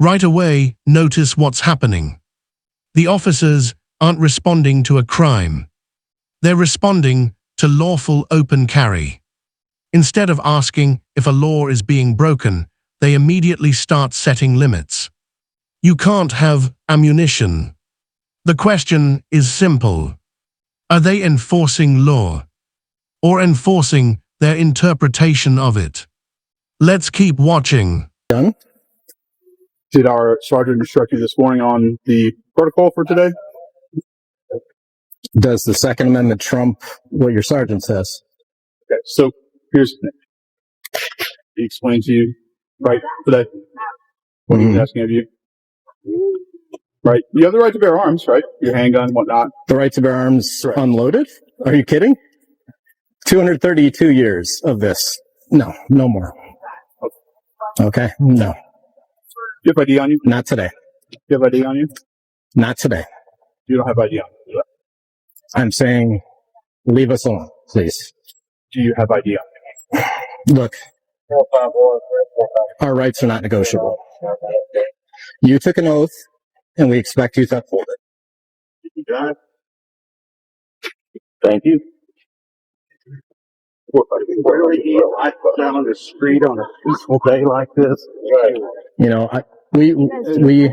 Right away, notice what's happening. The officers aren't responding to a crime. They're responding to lawful open carry. Instead of asking if a law is being broken, they immediately start setting limits. You can't have ammunition. The question is simple. Are they enforcing law or enforcing their interpretation of it? Let's keep watching. Done? Did our sergeant instruct you this morning on the protocol for today? Does the Second Amendment trump what your sergeant says? Okay, so here's the thing. He explained to you, right, today, what he was asking of you. Right? You have the right to bear arms, right? Your handgun, whatnot. The right to bear arms Correct. unloaded? Are you kidding? 232 years of this. No, no more. Okay? No. Do you have ID on you? Not today. Do you have ID on you? Not today. You don't have ID on you. I'm saying leave us alone, please. Do you have ID on you? Look, our rights are not negotiable. You took an oath, and we expect you to uphold it. Thank you. Really, I put down on the street on a peaceful day like this. You know, we obviously,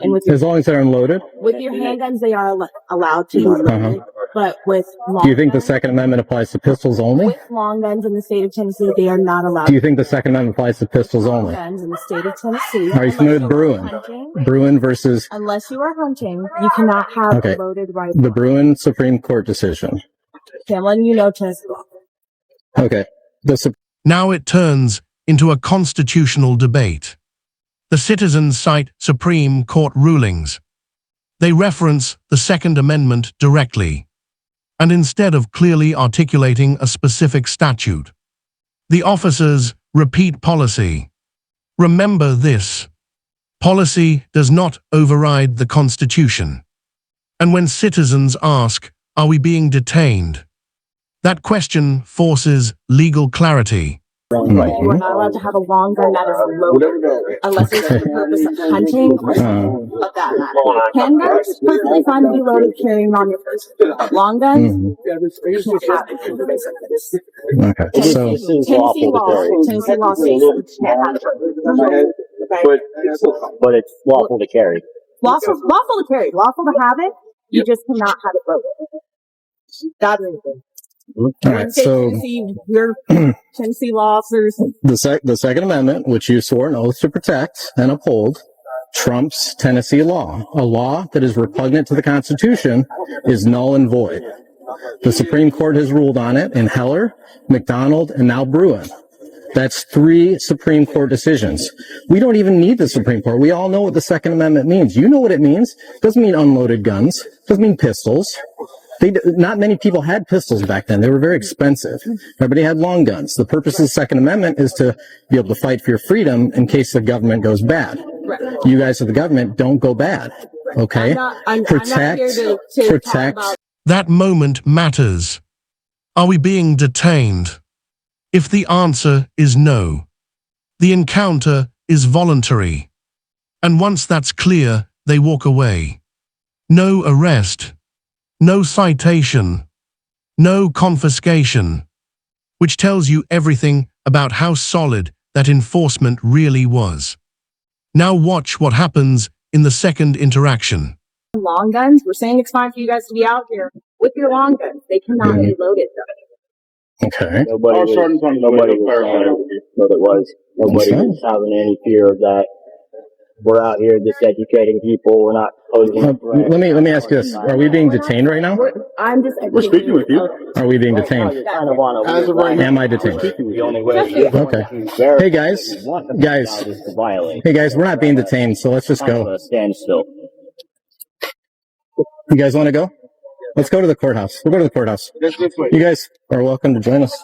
and with your, as long as they're unloaded. with your handguns, they are allowed to be loaded. But with long Do you think the guns, Second Amendment applies to pistols only? with long guns in the state of Tennessee, they are not allowed. Do you think the Second Amendment applies to pistols long only? guns in the state of Tennessee? Are you familiar with unless you are Bruin? hunting. Bruin versus Unless you are hunting, you cannot have Okay. a loaded rifle. the Bruin Supreme Court decision. Okay, I'm letting you know, Tennessee law. Okay. Now it turns into a constitutional debate. The citizens cite Supreme Court rulings. They reference the Second Amendment directly. And instead of clearly articulating a specific statute, the officers repeat policy. Remember this. Policy does not override the Constitution. And when citizens ask, "Are we being detained?" that question forces legal clarity. You are not allowed to have a long gun that is loaded unless it's for the purpose of hunting or something of that matter. Handguns is perfectly fine to be loaded carrying on your person. Long guns, you can't have it for the reason this. Okay. So Tennessee law says you can't have it. But it's lawful to carry. Lawful to carry, lawful to have it, you just cannot have it loaded. That's it. all right. So Your Tennessee law officers. the Second Amendment, which you swore an oath to protect and uphold, trumps Tennessee law. A law that is repugnant to the Constitution is null and void. The Supreme Court has ruled on it in Heller, McDonald, and now Bruin. That's 3 Supreme Court decisions. We don't even need the Supreme Court. We all know what the Second Amendment means. You know what it means. It doesn't mean unloaded guns. It doesn't mean pistols. Not many people had pistols back then. They were very expensive. Everybody had long guns. The purpose of the Second Amendment is to be able to fight for your freedom in case the government goes bad. You guys of the government don't go bad. Okay? I'm not here to protect. talk about. That moment matters. Are we being detained? If the answer is no, the encounter is voluntary. And once that's clear, they walk away. No arrest. No citation, no confiscation, which tells you everything about how solid that enforcement really was. Now watch what happens in the second interaction. Long guns, we're saying it's fine for you guys to be out here with your long guns. They cannot be loaded though. Okay. Nobody Our was sergeant's on the way to clarify. Nobody was having any fear of that. We're out here just educating people. We're not posing a threat. Let me ask you this. Are we being detained right now? I'm just. We're speaking with you. Are we being detained? You kind of want to As of right now, Am I detained? the only way to Okay. verify Hey guys, you want to guys. find out is to violate. Hey guys, we're not being detained, so let's just Kind of go. a standstill. You guys want to go? Let's go to the courthouse. We'll go to the courthouse. this way. You guys are welcome to join us.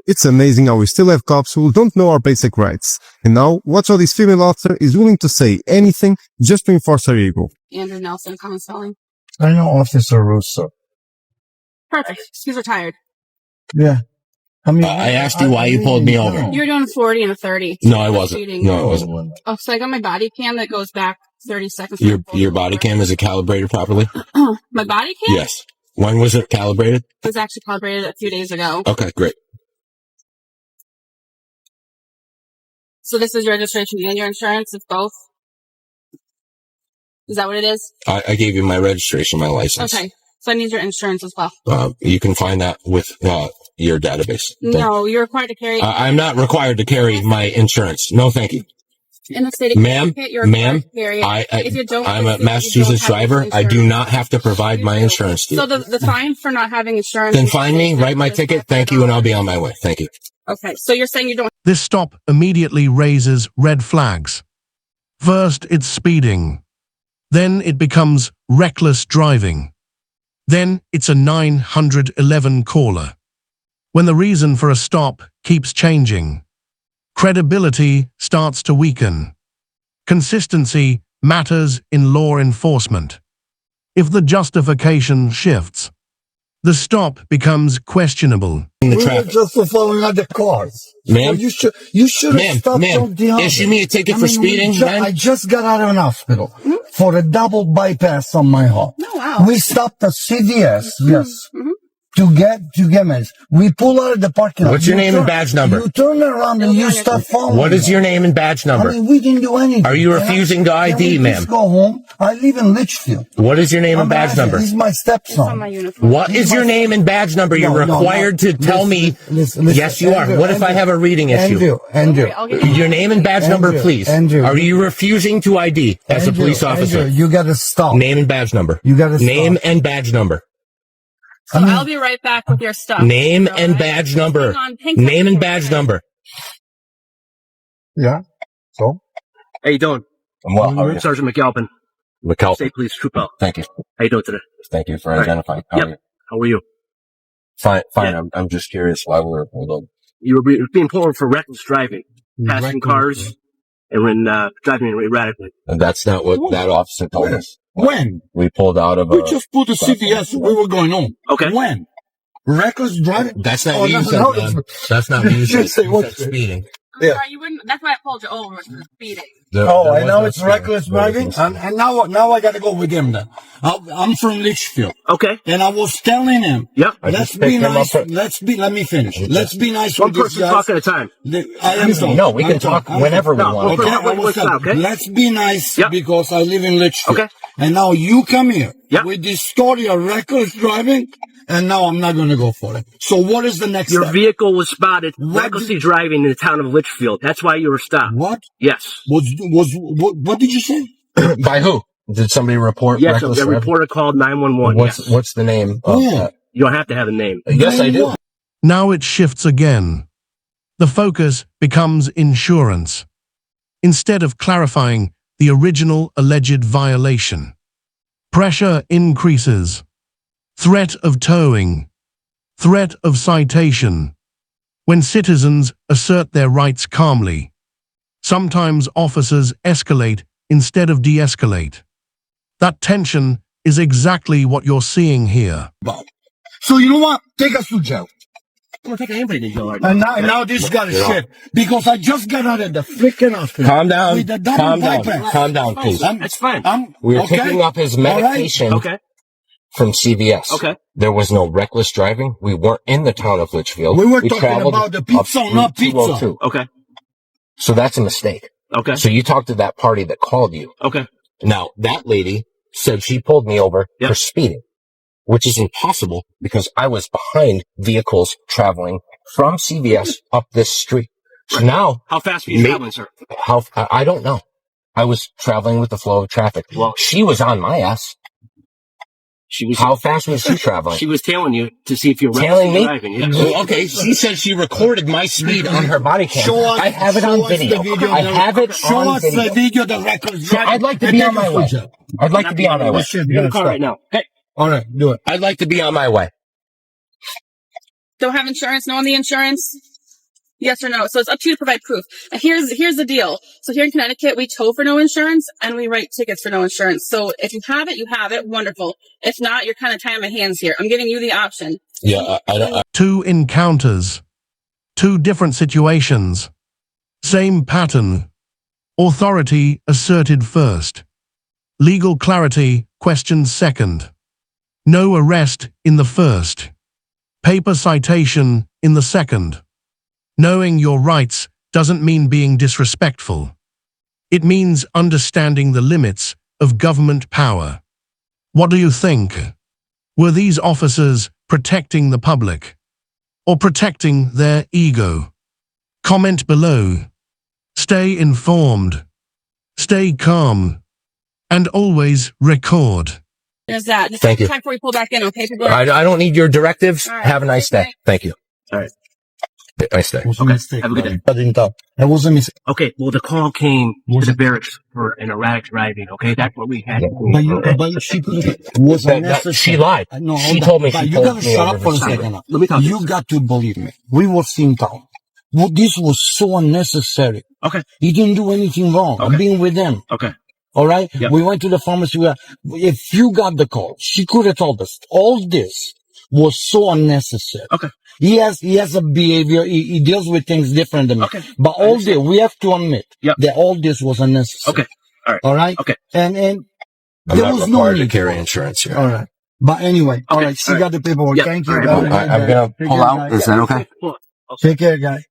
It's amazing how we still have cops who don't know our basic rights. And now, watch how this female officer is willing to say anything just to enforce her ego. Andrew Nelson, counseling. I know Officer Russo. Perfect. She's retired. Yeah. I asked you why you pulled me over. You were doing 40 and a 30. No, I wasn't. Speeding. No, I wasn't. Oh, so I got my body cam that goes back 30 seconds. Your body cam, is it calibrated properly? My body cam? Yes. When was it calibrated? It was actually calibrated a few days ago. Okay, great. So this is your registration and your insurance? It's both? Is that what it is? I gave you my registration, my license. Okay. So I need your insurance as well. You can find that with your database. No, you're required to carry. I'm not required to carry my insurance. No, thank you. In the state of Connecticut, you're required to carry it. If you don't, I'm a Massachusetts driver. I do not have to provide my insurance to you. So the fine for not having insurance. Then find me, write my ticket. Thank you, and I'll be on my way. Thank you. Okay. So you're saying you don't. This stop immediately raises red flags. First, it's speeding. Then it becomes reckless driving. Then it's a 911 caller. When the reason for a stop keeps changing, credibility starts to weaken. Consistency matters in law enforcement. If the justification shifts, the stop becomes questionable. In the We were traffic. just following other cars. Ma'am? So you should have stopped Ma'am, the other. issue me a ticket for speeding, I just got out of an hospital for a double bypass on my heart. Oh, wow. We stopped at CVS, yes, to get meds. We pull out of the parking lot. What's your name and badge number? You turn around and you start following. What is your name and badge number? I mean, we didn't do anything. Are you refusing to ID, Can we ma'am? just go home. I live in Litchfield. What is your name and badge number? He's my It's on stepson. my uniform. What is your name and badge number? You're No, required to tell me. Listen, Yes, you are. Andrew, What if I have a reading issue? Andrew. I'll get you. Your name and badge number, Andrew, please. Andrew. Are you refusing to ID as a police officer? Andrew, you gotta stop. Name and badge number. You gotta stop. Name and badge number. So I'll be right back with your stuff. Name All and right? badge number. Hang on, hang Name tight and for a badge minute. number. Yeah. So? How you doing? I'm well. How are you? Sergeant McAlpin, McAlpin. State Police Trooper. Thank you. How you doing today? Thank you for All right. identifying. Yep. How are you? Fine. Yeah. I'm just curious why we're holding. You were being pulled over for reckless driving, passing cars, and when driving erratically. And that's not what that officer told us. When? We pulled out of We just pulled the CVS. We were going home. Okay. When? Reckless driving? That's not Oh, what you no, said, no, man. That's not what you said. Just say You what said you said. speeding. I'm Yeah. sorry, you wouldn't. That's why I pulled you over. Was the speeding. Oh, and now it's speeding. reckless There was driving? no speeding. And now I gotta go with him then. I'm from Litchfield. Okay. And I was telling him, Yep. I let's just be picked him nice. up. Let me finish. Let's be nice One with these person guys. talk at a time. I am talking. No, we can I'm talk talking. whenever we No, want. well, Okay, I was telling, okay? let's be nice Yep. because I live in Litchfield. Okay. And now you come here Yep. with this story of reckless driving, and now I'm not going to go for it. So what is the next Your step? vehicle was spotted What recklessly driving in the town of Litchfield. That's why you were stopped. What? Yes. What did you say? By who? Did somebody report Yes, reckless a driving? reporter called 911. Yes. What's the name of Yeah. that? You don't have to have a name. Yes, I do. Now it shifts again. The focus becomes insurance. Instead of clarifying the original alleged violation, pressure increases. Threat of towing. Threat of citation. When citizens assert their rights calmly, sometimes officers escalate instead of de-escalate. That tension is exactly what you're seeing here. So you know what? Take us to jail. I'm not taking anybody to jail right now. And now this got a shit because I just got out of the freaking hospital. Calm down. With the double Calm down. bypass. Calm down, please. That's fine. We were okay. picking up his All right. medication Okay. from CVS. Okay. There was no reckless driving. We weren't in the town of Litchfield. We were talking traveled about the up pizza, Route not pizza. 202. Okay. So that's a mistake. Okay. So you talked to that party that called you. Okay. Now, that lady said she pulled me over Yep. for speeding, which is impossible because I was behind vehicles traveling from CVS up this street. So now, How fast were you traveling, sir? I don't know. I was traveling with the flow of traffic. Well- She was on my ass. She was. How fast was she traveling? She was tailing you to see if you're Tailing me? driving. Yes. Well, okay, she said she recorded my speed on her body cam. Show us, I have it show on us video. the video. I have it Show on us the video. video, the records. So I'd like to be on my way. I'd like to be on my way. Shit, You're in the yeah, car stop. right now. Okay. All right, do it. I'd like to be on my way. Don't have insurance? No on the insurance? Yes or no? So it's up to you to provide proof. And here's the deal. So here in Connecticut, we tow for no insurance and we write tickets for no insurance. So if you have it, you have it. Wonderful. If not, you're kind of tying my hands here. I'm giving you the option. Yeah, I don't. 2 encounters. Two different situations. Same pattern. Authority asserted first. Legal clarity questioned second. No arrest in the first. Paper citation in the second. Knowing your rights doesn't mean being disrespectful. It means understanding the limits of government power. What do you think? Were these officers protecting the public or protecting their ego? Comment below. Stay informed. Stay calm. And always record. There's that. Just Thank you. time before we pull back in, okay? People are- I don't need your directives. All right. Have a nice day. Thank you. All right. Nice day. It was a Okay. mistake. Have a good day. I didn't talk. It was a mistake. Okay, well, the call came to the barracks for an erratic driving, okay? That's what we had. But she could have, was unnecessary. She lied. No, She hold on. told me But she you told gotta me shut over up for a her second. son. Let me talk. You got to believe me. We were in town. Well, this was so unnecessary. Okay. He didn't do anything wrong. Okay. I'm being with them. Okay. All right. Yep. We went to the pharmacy. If you got the call, she could have told us. All this was so unnecessary. Okay. He has a behavior. He deals with things different than me. Okay. But all this, we have to admit Yep. that all this was unnecessary. Okay. All right. All right. Okay. And I'm there not was no required to need carry for it. insurance here. All right. But anyway, all Okay. right. She All got the paperwork. Yeah. Thank you. All right. Have a good I'm day. gonna Take pull care, out. guys. Is that okay? Well, Take care, guys.